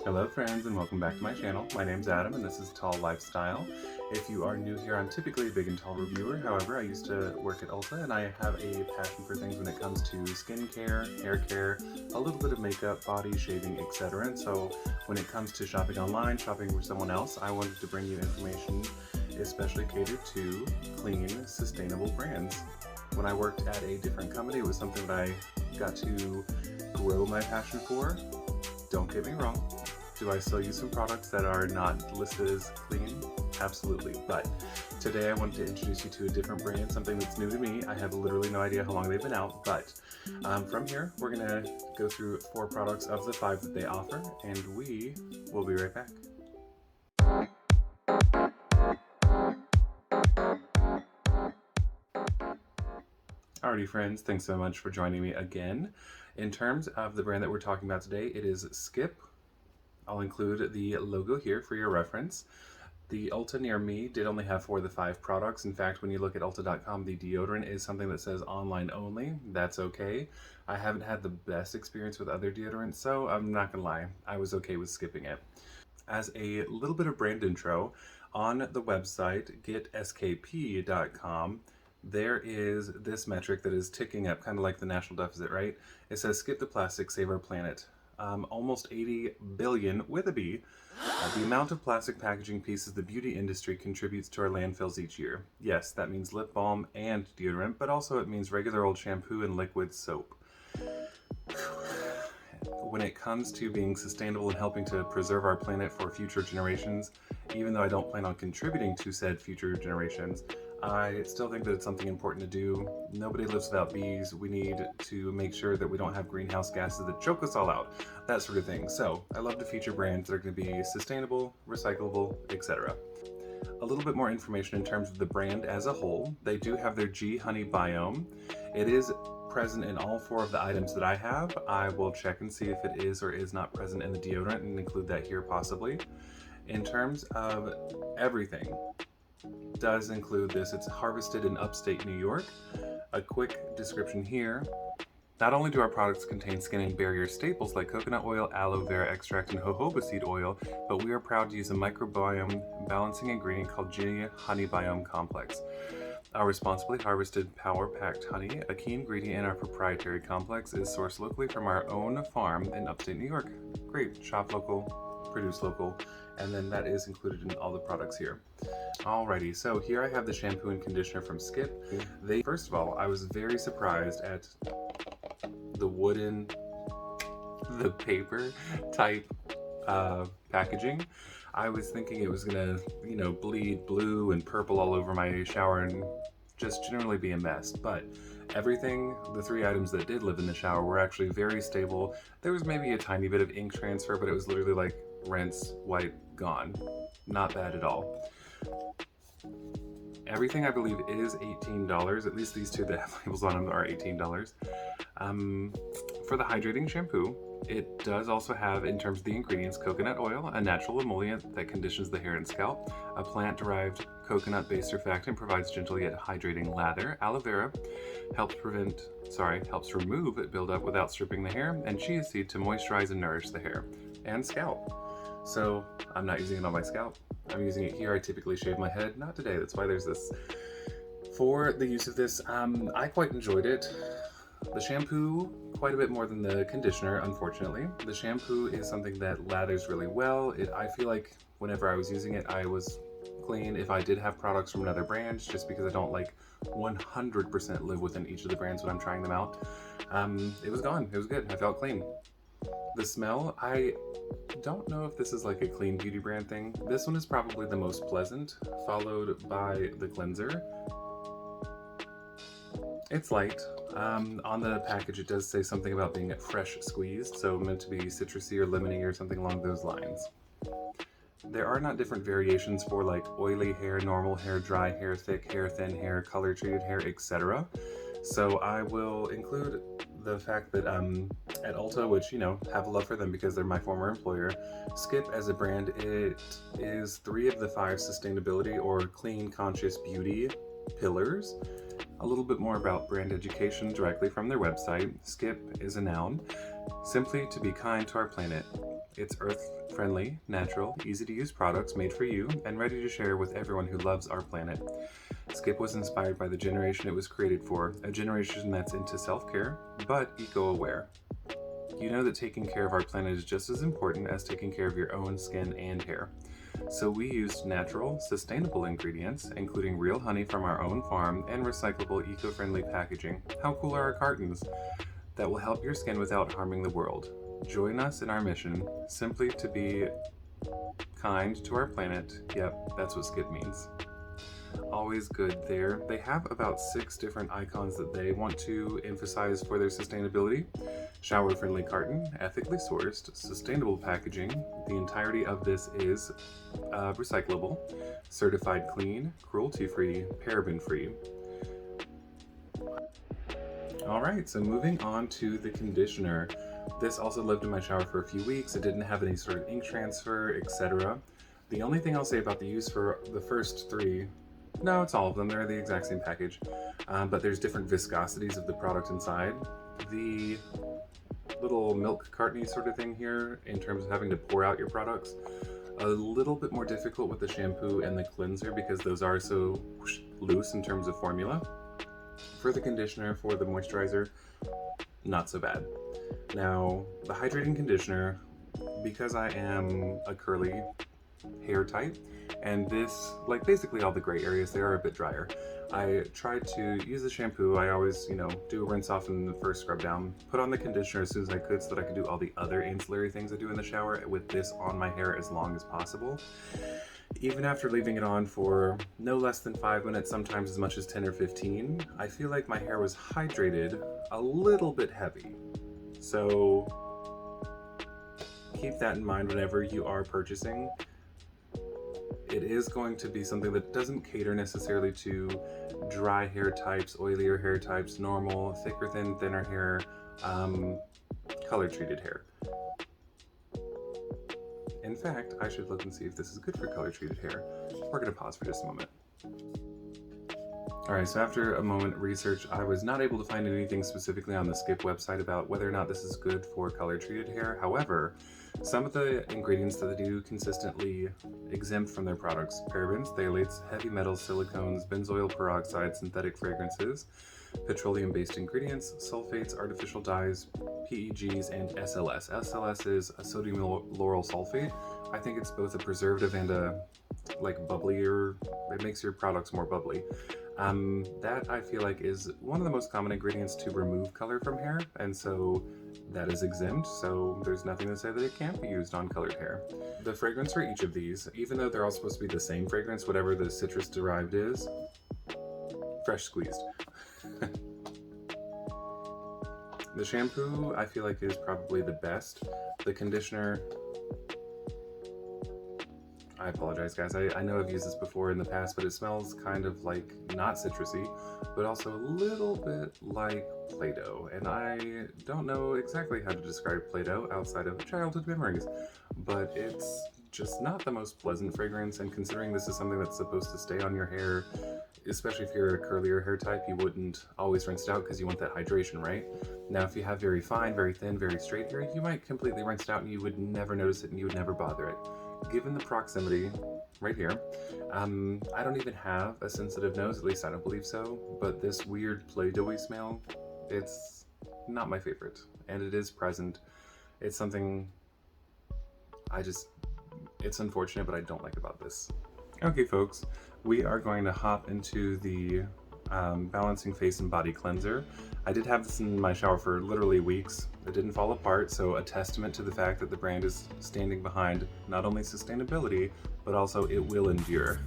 Hello friends and welcome back to my channel. My name's Adam and this is Tall Lifestyle. If you are new here, I'm typically a big and tall reviewer. However, I used to work at Ulta and I have a passion for things when it comes to skincare, hair care, a little bit of makeup, body, shaving, etc. And so when it comes to shopping online, shopping for someone else, I wanted to bring you information especially catered to clean, sustainable brands. When I worked at a different company, it was something that I got to grow my passion for. Don't get me wrong. Do I still use some products that are not listed as clean? Absolutely. But today I wanted to introduce you to a different brand, something that's new to me. I have literally no idea how long they've been out, but from here we're going to go through 4 products of the 5 that they offer, and we will be right back. Alrighty friends, thanks so much for joining me again. In terms of the brand that we're talking about today, it is Skip. I'll include the logo here for your reference. The Ulta near me did only have 4 of the 5 products. In fact, when you look at Ulta.com, the deodorant is something that says online only. That's okay. I haven't had the best experience with other deodorants, so I'm not gonna lie, I was okay with skipping it. As a little bit of brand intro, on the website getskp.com, there is this metric that is ticking up, kind of like the national deficit, right? It says, skip the plastic, save our planet. Almost 80 billion with a B. The amount of plastic packaging pieces the beauty industry contributes to our landfills each year. Yes, that means lip balm and deodorant, but also it means regular old shampoo and liquid soap. When it comes to being sustainable and helping to preserve our planet for future generations, even though I don't plan on contributing to said future generations, I still think that it's something important to do. Nobody lives without bees. We need to make sure that we don't have greenhouse gases that choke us all out, that sort of thing. So I love to feature brands that are going to be sustainable, recyclable, etc. A little bit more information in terms of the brand as a whole. They do have their G Honey Biome. It is present in all 4 of the items that I have. I will check and see if it is or is not present in the deodorant and include that here possibly. In terms of everything, does include this. It's harvested in upstate New York. A quick description here. Not only do our products contain skin and barrier staples like coconut oil, aloe vera extract, and jojoba seed oil, but we are proud to use a microbiome balancing ingredient called G Honey Biome Complex. Our responsibly harvested power-packed honey, a key ingredient in our proprietary complex, is sourced locally from our own farm in upstate New York. Great. Shop local, produce local, and then that is included in all the products here. Alrighty, so here I have the shampoo and conditioner from Skip. First of all, I was very surprised at the paper type packaging. I was thinking it was gonna, bleed blue and purple all over my shower and just generally be a mess, but everything, the 3 items that did live in the shower were actually very stable. There was maybe a tiny bit of ink transfer, but it was literally like rinse, wipe, gone. Not bad at all. Everything I believe is $18, at least these 2 that have labels on them are $18. For the Hydrating Shampoo, it does also have, in terms of the ingredients, coconut oil, a natural emollient that conditions the hair and scalp, a plant-derived coconut-based surfactant provides gentle yet hydrating lather, aloe vera helps remove buildup without stripping the hair, and chia seed to moisturize and nourish the hair and scalp. So I'm not using it on my scalp. I'm using it here. I typically shave my head. Not today. That's why there's this. For the use of this, I quite enjoyed it. The shampoo, quite a bit more than the conditioner, unfortunately. The shampoo is something that lathers really well. I feel like whenever I was using it, I was clean. If I did have products from another brand, just because I don't like 100% live within each of the brands when I'm trying them out, it was gone. It was good. I felt clean. The smell, I don't know if this is like a clean beauty brand thing. This one is probably the most pleasant, followed by the cleanser. It's light. On the package it does say something about being fresh squeezed, so meant to be citrusy or lemony or something along those lines. There are not different variations for like oily hair, normal hair, dry hair, thick hair, thin hair, color treated hair, etc. So I will include the fact that at Ulta, which, have a love for them because they're my former employer, Skip as a brand, it is 3 of the 5 sustainability or clean conscious beauty pillars. A little bit more about brand education directly from their website. Skip is a noun. Simply to be kind to our planet. It's earth-friendly, natural, easy-to-use products made for you and ready to share with everyone who loves our planet. Skip was inspired by the generation it was created for, a generation that's into self-care, but eco-aware. You know that taking care of our planet is just as important as taking care of your own skin and hair. So we used natural, sustainable ingredients, including real honey from our own farm and recyclable, eco-friendly packaging. How cool are our cartons? That will help your skin without harming the world. Join us in our mission, simply to be kind to our planet. Yep, that's what Skip means. Always good there. They have about 6 different icons that they want to emphasize for their sustainability. Shower-friendly carton, ethically sourced, sustainable packaging. The entirety of this is recyclable, certified clean, cruelty-free, paraben-free. Alright, so moving on to the conditioner. This also lived in my shower for a few weeks. It didn't have any sort of ink transfer, etc. The only thing I'll say about the use for the first 3, no, it's all of them, they're the exact same package, but there's different viscosities of the product inside. The little milk cartony sort of thing here, in terms of having to pour out your products, a little bit more difficult with the shampoo and the cleanser because those are so loose in terms of formula. For the conditioner, for the moisturizer, not so bad. Now, the hydrating conditioner, because I am a curly hair type, and this, like basically all the gray areas, they are a bit drier. I tried to use the shampoo. I always, do a rinse off in the first scrub down, put on the conditioner as soon as I could so that I could do all the other ancillary things I do in the shower with this on my hair as long as possible. Even after leaving it on for no less than 5 minutes, sometimes as much as 10 or 15, I feel like my hair was hydrated a little bit heavy. So keep that in mind whenever you are purchasing. It is going to be something that doesn't cater necessarily to dry hair types, oilier hair types, normal, thicker, thinner hair, color treated hair. In fact, I should look and see if this is good for color treated hair. We're going to pause for just a moment. Alright, so after a moment of research, I was not able to find anything specifically on the Skip website about whether or not this is good for color treated hair. However, some of the ingredients that they do consistently exempt from their products: parabens, phthalates, heavy metals, silicones, benzoyl peroxide, synthetic fragrances, petroleum-based ingredients, sulfates, artificial dyes, PEGs, and SLS. SLS is a sodium lauryl sulfate. I think it's both a preservative and a bubblier. It makes your products more bubbly. That I feel like is one of the most common ingredients to remove color from hair, and so that is exempt, so there's nothing to say that it can't be used on colored hair. The fragrance for each of these, even though they're all supposed to be the same fragrance, whatever the citrus derived is, fresh squeezed. The shampoo I feel like is probably the best. The conditioner, I apologize guys, I know I've used this before in the past, but it smells kind of like not citrusy, but also a little bit like Play-Doh, and I don't know exactly how to describe Play-Doh outside of childhood memories, but it's just not the most pleasant fragrance, and considering this is something that's supposed to stay on your hair, especially if you're a curlier hair type, you wouldn't always rinse it out because you want that hydration, right? Now if you have very fine, very thin, very straight hair, you might completely rinse it out and you would never notice it and you would never bother it. Given the proximity right here, I don't even have a sensitive nose, at least I don't believe so, but this weird Play-Doh-y smell, it's not my favorite, and it is present. It's something it's unfortunate, but I don't like about this. Okay folks, we are going to hop into the Balancing Face and Body Cleanser. I did have this in my shower for literally weeks. It didn't fall apart, so a testament to the fact that the brand is standing behind not only sustainability, but also it will endure.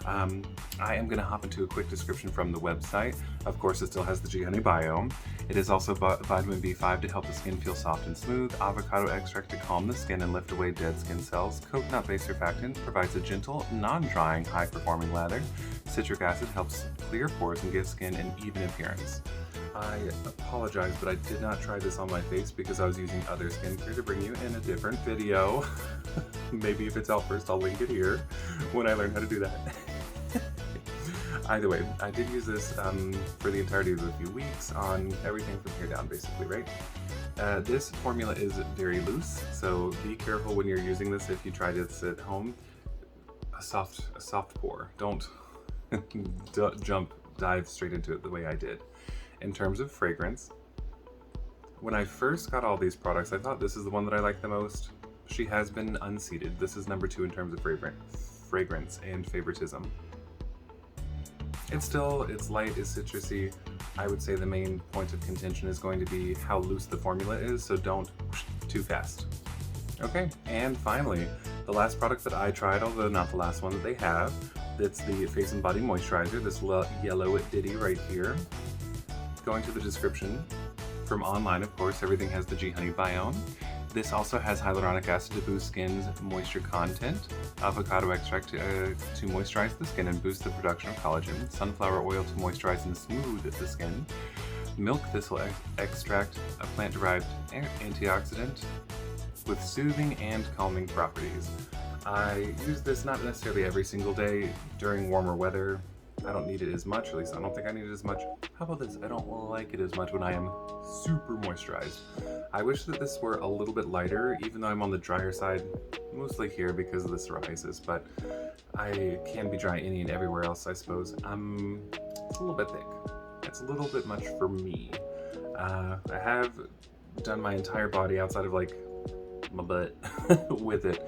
I am going to hop into a quick description from the website. Of course, it still has the G-Honey bio. It is also vitamin B5 to help the skin feel soft and smooth, avocado extract to calm the skin and lift away dead skin cells, coconut-based surfactant provides a gentle, non-drying, high-performing lather, citric acid helps clear pores and give skin an even appearance. I apologize, but I did not try this on my face because I was using other skincare to bring you in a different video. Maybe if it's out first, I'll link it here when I learn how to do that. Either way, I did use this for the entirety of a few weeks on everything from here down, basically, right? This formula is very loose, so be careful when you're using this if you try this at home. A soft pour. Don't dive straight into it the way I did. In terms of fragrance, when I first got all these products, I thought this is the one that I like the most. She has been unseated. This is number 2 in terms of fragrance and favoritism. It's light, it's citrusy. I would say the main point of contention is going to be how loose the formula is, so don't too fast. Okay, and finally, the last product that I tried, although not the last one that they have, it's the Face and Body Moisturizer, this yellow ditty right here. Going to the description, from online, of course, everything has the G Honey Biome. This also has hyaluronic acid to boost skin's moisture content, avocado extract to moisturize the skin and boost the production of collagen, sunflower oil to moisturize and smooth the skin, milk thistle extract, a plant-derived antioxidant with soothing and calming properties. I use this not necessarily every single day. During warmer weather, I don't need it as much, at least I don't think I need it as much. How about this? I don't like it as much when I am super moisturized. I wish that this were a little bit lighter, even though I'm on the drier side, mostly here because of the psoriasis, but I can be dry any and everywhere else, I suppose. It's a little bit thick. It's a little bit much for me. I have done my entire body outside of like my butt with it.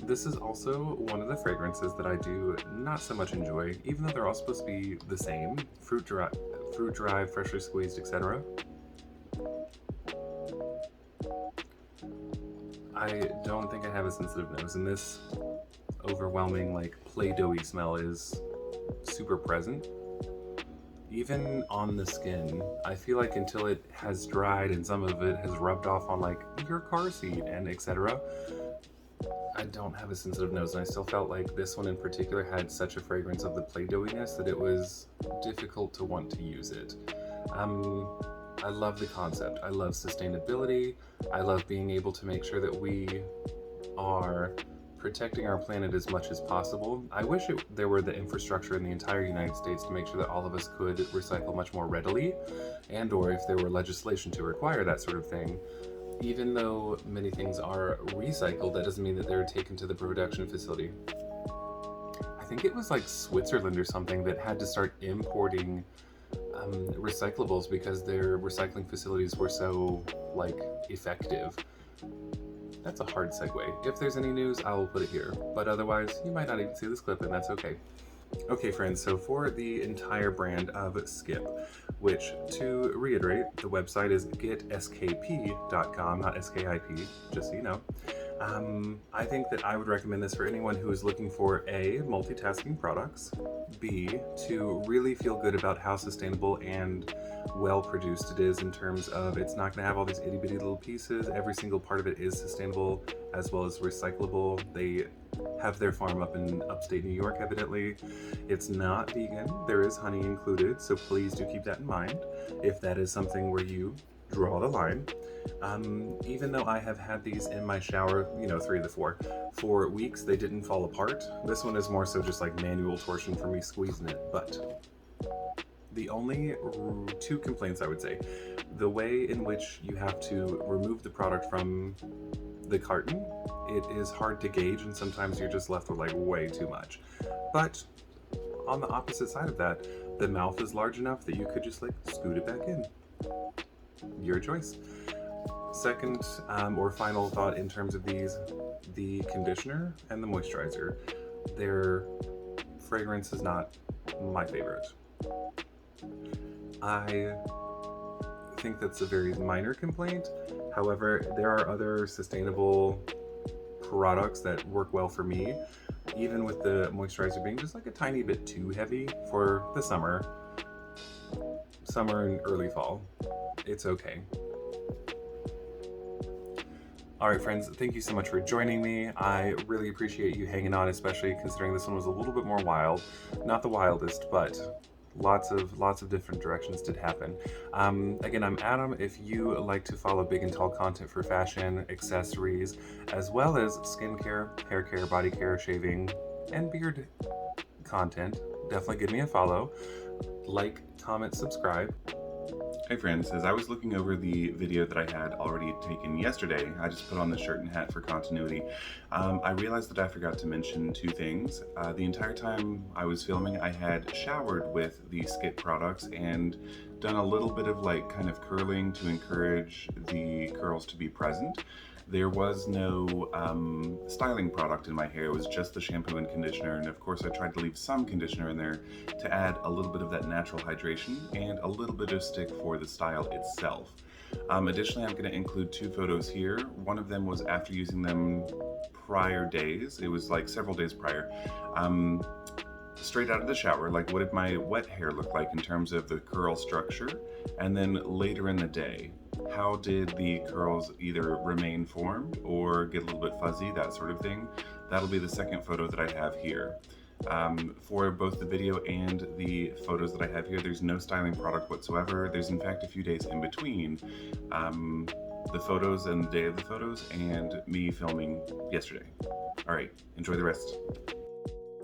This is also one of the fragrances that I do not so much enjoy, even though they're all supposed to be the same. Fruit dry, freshly squeezed, etc. I don't think I have a sensitive nose, and this overwhelming like play-doughy smell is super present. Even on the skin, I feel like until it has dried and some of it has rubbed off on like your car seat and etc., I don't have a sensitive nose, and I still felt like this one in particular had such a fragrance of the play-doughiness that it was difficult to want to use it. I love the concept. I love sustainability. I love being able to make sure that we are protecting our planet as much as possible. I wish there were the infrastructure in the entire United States to make sure that all of us could recycle much more readily, and or if there were legislation to require that sort of thing. Even though many things are recycled, that doesn't mean that they're taken to the production facility. I think it was like Switzerland or something that had to start importing recyclables because their recycling facilities were so like effective. That's a hard segue. If there's any news, I will put it here, but otherwise you might not even see this clip, and that's okay. Okay friends, so for the entire brand of Skip, which, to reiterate, the website is getskp.com, not skip, just so you know. I think that I would recommend this for anyone who is looking for A, multitasking products, B, to really feel good about how sustainable and well produced it is in terms of it's not going to have all these itty bitty little pieces. Every single part of it is sustainable as well as recyclable. They have their farm up in upstate New York, evidently. It's not vegan. There is honey included, so please do keep that in mind if that is something where you draw the line. Even though I have had these in my shower, 3 of the 4, for weeks, they didn't fall apart. This one is more so just like manual torsion for me squeezing it, but the only 2 complaints I would say, the way in which you have to remove the product from the carton, it is hard to gauge, and sometimes you're just left with like way too much. But on the opposite side of that, the mouth is large enough that you could just like scoot it back in. Your choice. Second, or final thought in terms of these, the conditioner and the moisturizer. Their fragrance is not my favorite. I think that's a very minor complaint. However, there are other sustainable products that work well for me, even with the moisturizer being just like a tiny bit too heavy for the summer and early fall. It's okay. Alright friends, thank you so much for joining me. I really appreciate you hanging on, especially considering this one was a little bit more wild. Not the wildest, but lots of different directions did happen. Again, I'm Adam. If you like to follow big and tall content for fashion, accessories, as well as skincare, hair care, body care, shaving, and beard content, definitely give me a follow. Like, comment, subscribe. Hey friends, as I was looking over the video that I had already taken yesterday, I just put on the shirt and hat for continuity. I realized that I forgot to mention two things. The entire time I was filming, I had showered with the Skip products and done a little bit of like kind of curling to encourage the curls to be present. There was no styling product in my hair, it was just the shampoo and conditioner, and of course I tried to leave some conditioner in there to add a little bit of that natural hydration and a little bit of stick for the style itself. Additionally, I'm going to include two photos here. One of them was after using them prior days, it was like several days prior. Straight out of the shower, like what did my wet hair look like in terms of the curl structure, and then later in the day, how did the curls either remain formed or get a little bit fuzzy, that sort of thing. That'll be the second photo that I have here. For both the video and the photos that I have here, there's no styling product whatsoever. There's in fact a few days in between the photos and the day of the photos and me filming yesterday. All right, enjoy the rest.